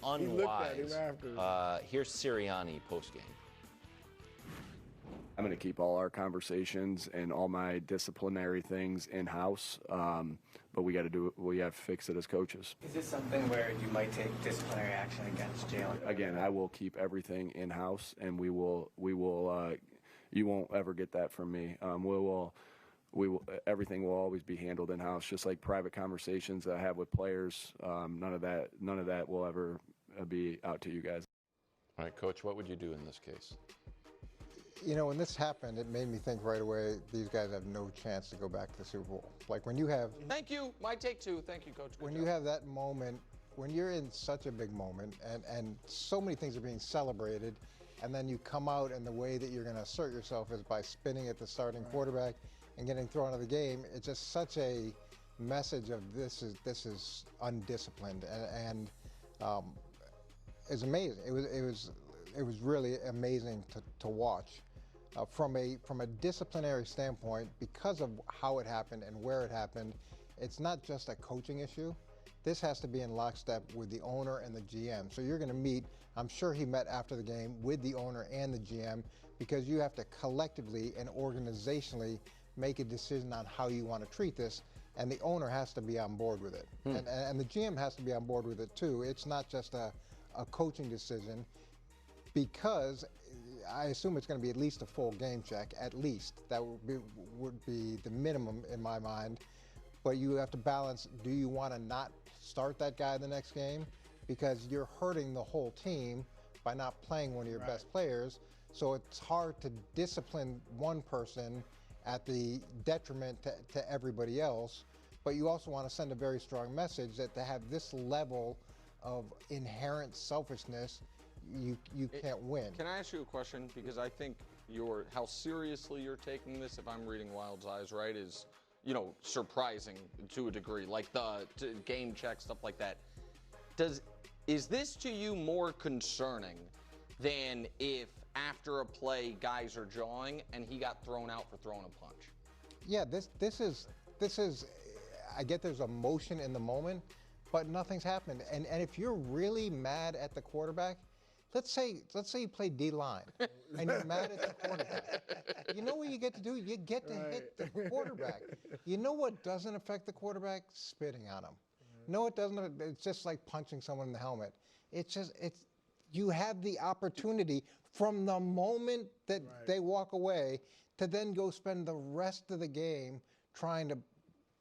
unwise. Here's Sirianni postgame. I'm going to keep all our conversations and all my disciplinary things in-house, but we got to fix it as coaches. Is this something where you might take disciplinary action against Jalen? Again, I will keep everything in-house, and we will. You won't ever get that from me. Everything will always be handled in-house, just like private conversations that I have with players. None of that will ever be out to you guys. All right, Coach, what would you do in this case? You know, when this happened, it made me think right away, these guys have no chance to go back to the Super Bowl. Like when you have... Thank you. My take two. Thank you, Coach. When you have that moment, when you're in such a big moment and so many things are being celebrated, and then you come out and the way that you're going to assert yourself is by spinning at the starting quarterback and getting thrown out of the game, it's just such a message of this is undisciplined. And it's amazing. It was really amazing to watch. From a disciplinary standpoint, because of how it happened and where it happened, it's not just a coaching issue. This has to be in lockstep with the owner and the GM. So you're going to meet, I'm sure he met after the game with the owner and the GM, because you have to collectively and organizationally make a decision on how you want to treat this, and the owner has to be on board with it. And the GM has to be on board with it too. It's not just a coaching decision, because I assume it's going to be at least a full game check, at least. That would be the minimum in my mind. But you have to balance, do you want to not start that guy the next game? Because you're hurting the whole team by not playing one of your best players. So it's hard to discipline one person at the detriment to everybody else. But you also want to send a very strong message that to have this level of inherent selfishness, you can't win. Can I ask you a question? Because I think how seriously you're taking this, if I'm reading Wild's eyes right, is, you know, surprising to a degree. Like the game check, stuff like that. Is this to you more concerning than if after a play guys are jawing and he got thrown out for throwing a punch? Yeah, this is. I get there's emotion in the moment, but nothing's happened. And if you're really mad at the quarterback. Let's say you play D-line and you're mad at the quarterback. You know what you get to do? You get to hit the quarterback. You know what doesn't affect the quarterback? Spitting on him. No, it doesn't. It's just like punching someone in the helmet. You have the opportunity from the moment that they walk away to then go spend the rest of the game trying to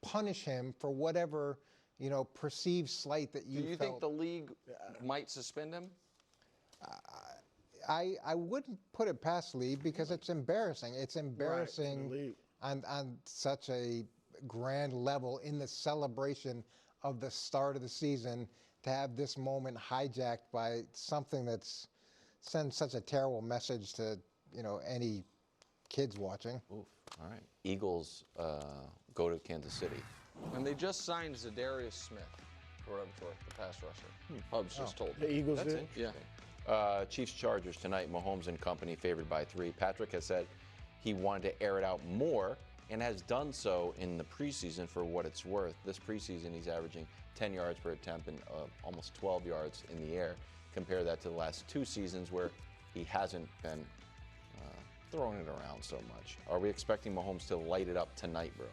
punish him for whatever, you know, perceived slight that you felt. Do you think the league might suspend him? I wouldn't put it past Lee, because it's embarrassing. It's embarrassing on such a grand level in the celebration of the start of the season to have this moment hijacked by something that's sends such a terrible message to, you know, any kids watching. Oof. All right. Eagles go to Kansas City. And they just signed Zadarius Smith for whatever it's worth, the pass rusher. Hubs just told me. The Eagles That's did? it. Yeah. Chiefs Chargers tonight. Mahomes and company favored by 3. Patrick has said he wanted to air it out more and has done so in the preseason for what it's worth. This preseason, he's averaging 10 yards per attempt and almost 12 yards in the air. Compare that to the last 2 seasons where he hasn't been throwing it around so much. Are we expecting Mahomes to light it up tonight, bro?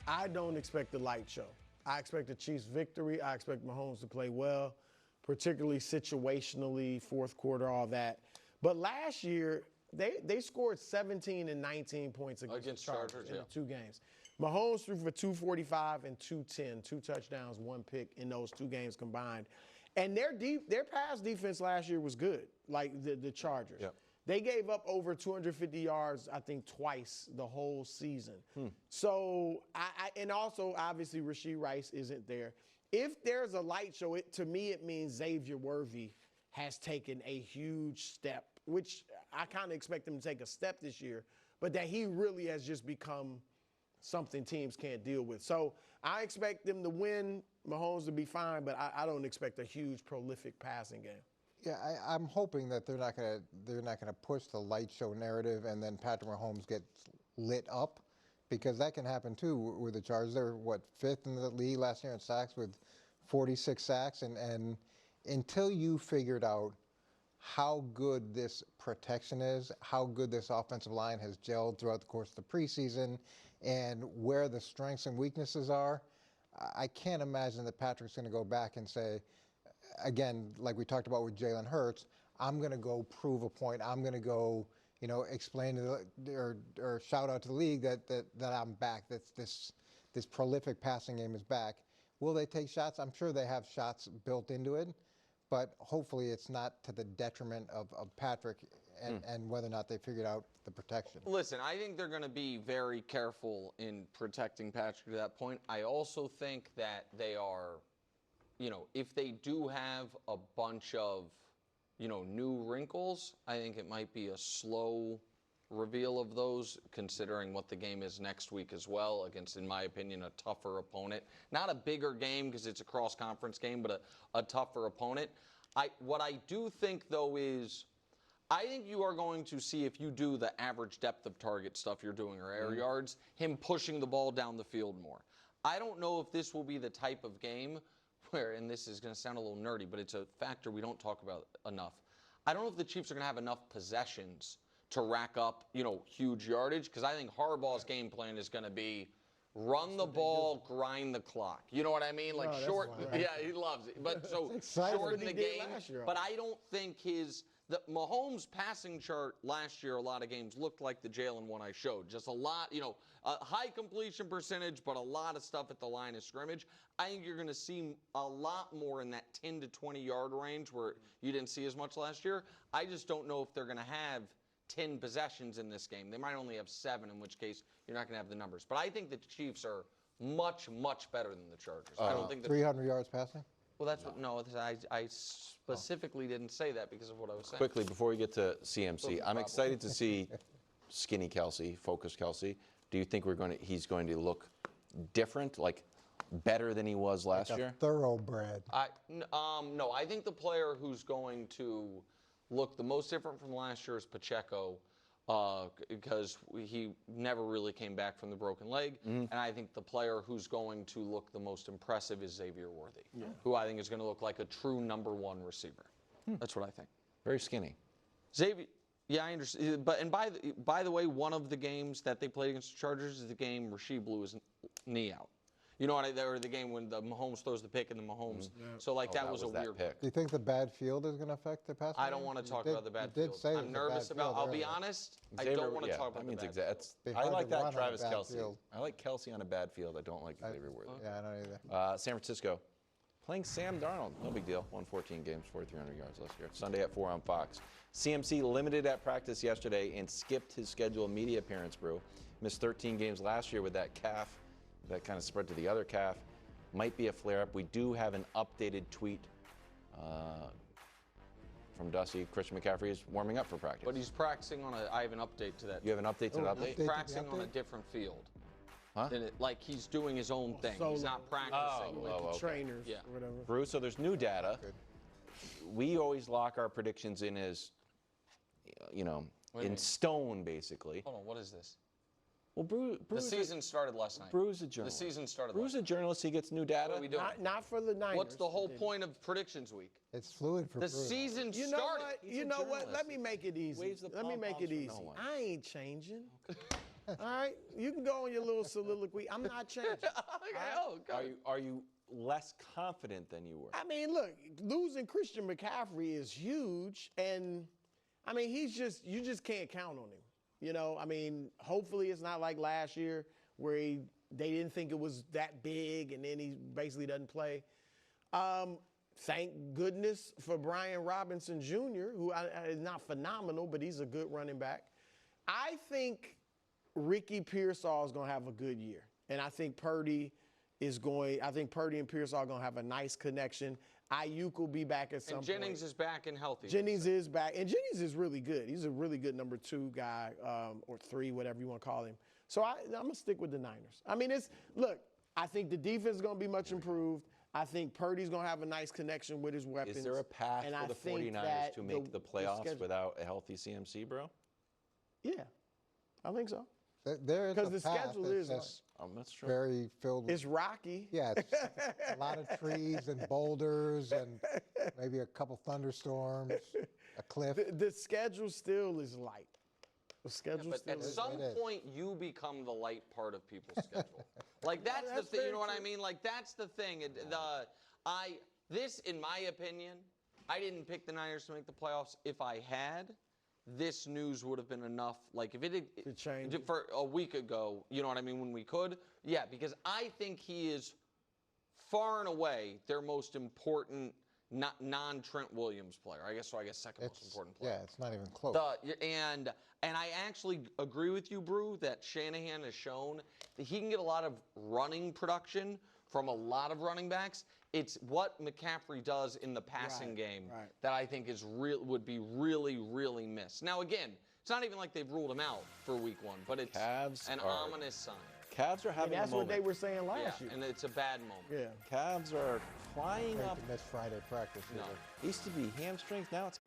I don't expect the light show. I expect the Chiefs victory. I expect Mahomes to play well, particularly situationally, fourth quarter, all that. But last year, they scored 17 and 19 points against the Chargers in the 2 games. Mahomes threw for 245 and 210, 2 touchdowns, 1 pick in those 2 games combined. And their pass defense last year was good, like the Chargers. Yep. They gave up over 250 yards, I think, twice the whole season. So, and also, obviously, Rashee Rice isn't there. If there's a light show, to me, it means Xavier Worthy has taken a huge step, which I kind of expect him to take a step this year, but that he really has just become something teams can't deal with. So I expect them to win, Mahomes to be fine, but I don't expect a huge, prolific passing game. Yeah, I'm hoping that they're not gonna push the light show narrative and then Patrick Mahomes gets lit up, because that can happen too with the Chargers. They're 5th in the league last year in sacks with 46 sacks, and until you figured out how good this protection is, how good this offensive line has gelled throughout the course of the preseason, and where the strengths and weaknesses are, I can't imagine that Patrick's going to go back and say, again, like we talked about with Jalen Hurts, I'm going to go prove a point. I'm going to go, explain to or shout out to the league that I'm back. That this prolific passing game is back. Will they take shots? I'm sure they have shots built into it, but hopefully it's not to the detriment of Patrick and whether or not they figured out the protection. Listen, I think they're going to be very careful in protecting Patrick to that point. I also think that they are, if they do have a bunch of, new wrinkles, I think it might be a slow reveal of those, considering what the game is next week as well against, in my opinion, a tougher opponent. Not a bigger game because it's a cross-conference game, but a tougher opponent. What I do think, though, is I think you are going to see, if you do the average depth of target stuff you're doing or air yards, him pushing the ball down the field more. I don't know if this will be the type of game where, and this is going to sound a little nerdy, but it's a factor we don't talk about enough. I don't know if the Chiefs are going to have enough possessions to rack up, huge yardage, because I think Harbaugh's game plan is going to be run the ball, grind the clock. You know what I mean? Like short. Yeah, he loves it. But so shorten the game. But I don't think the Mahomes passing chart last year, a lot of games looked like the Jalen one I showed. Just a lot, a high completion percentage, but a lot of stuff at the line of scrimmage. I think you're going to see a lot more in that 10 to 20 yard range where you didn't see as much last year. I just don't know if they're going to have 10 possessions in this game. They might only have 7, in which case you're not going to have the numbers. But I think the Chiefs are much, much better than the Chargers. I don't think 300 yards passing? Well, that's I specifically didn't say that because of what I was saying. Quickly, before we get to CMC, I'm excited to see skinny Kelsey, focused Kelsey. Do you think he's going to look different, like better than he was last year? Thoroughbred. No, I think the player who's going to look the most different from last year is Pacheco, because he never really came back from the broken leg. And I think the player who's going to look the most impressive is Xavier Worthy, who I think is going to look like a true number 1 receiver. That's what I think. Very skinny. Xavier, yeah, I understand. But by the way, one of the games that they played against the Chargers is the game Rasheed blew his knee out. You know what? Or the game when the Mahomes throws the pick and the Mahomes. So that was a weird pick. Do you think the bad field is going to affect the passing? I don't want to talk about the bad field. I'm nervous about. I'll be honest. I don't want to talk about the bad field. I like that Travis Kelsey. I like Kelsey on a bad field. I don't like Xavier Worthy. Yeah, I don't either. San Francisco playing Sam Darnold. No big deal. Won 14 games, 4,300 yards last year. Sunday at 4 on Fox. CMC limited at practice yesterday and skipped his scheduled media appearance, Brew. Missed 13 games last year with that calf. That kind of spread to the other calf. Might be a flare-up. We do have an updated tweet from Dusty. Christian McCaffrey is warming up for practice. But he's practicing on I have an update to that. You have an update to the update? He's practicing on a different field. Huh? Like he's doing his own thing. He's not practicing. Like the trainers or whatever. Bruce, so there's new data. We always lock our predictions in as, in stone, basically. Hold on, what is this? Well, the season started last night. Brew's a journalist. The season started Brew's a journalist. He gets new data. What are we doing? Not for the Niners. What's the whole point of predictions week? It's fluid for the Brew. Season You started. You know what? Let me make it easy. Let me make it easy. I ain't changing. All right? You can go on your little soliloquy. I'm not changing. Are you less confident than you were? I mean, look, losing Christian McCaffrey is huge, and I mean, you just can't count on him. Hopefully it's not like last year where they didn't think it was that big, and then he basically doesn't play. Thank goodness for Brian Robinson Jr., who is not phenomenal, but he's a good running back. I think Ricky Pearsall is going to have a good year, and I think Purdy and Pearsall are going to have a nice connection. Ayuk will be back at some point. And Jennings is back and healthy. Jennings is back. And Jennings is really good. He's a really good number 2 guy, or 3, whatever you want to call him. So I'm going to stick with the Niners. I mean, I think the defense is going to be much improved. I think Purdy's going to have a nice connection with his weapons. Is there a path for the 49ers to make the playoffs without a healthy CMC, bro? Yeah, I think so. There is Because a the path schedule that's is just That's true. very filled with It's rocky. yeah, it's a lot of trees and boulders and maybe a couple thunderstorms, a cliff. The schedule still is light. The schedule But still at is some It is. point, you become the light part of people's schedule. Like that's the That's thing. You very know what I true. mean? Like that's the thing. This, in my opinion, I didn't pick the Niners to make the playoffs. If I had, this news would have been enough. Like if it To had, change it. for a week ago, you know what I mean? When we could, yeah, because I think he is far and away their most important non-Trent Williams player. I guess second most important player. Yeah, it's not even close. And I actually agree with you, Brew, that Shanahan has shown that he can get a lot of running production from a lot of running backs. It's what McCaffrey does in the passing game that I think would be really, really missed. Now, again, it's not even like they've ruled him out for week 1, but it's an ominous sign. Cavs are And having that's a what moment. they were saying Yeah, last year. and it's a bad moment. Yeah. Cavs are flying Great up. to miss Friday practice. No. either. Used to be hamstrings, now it's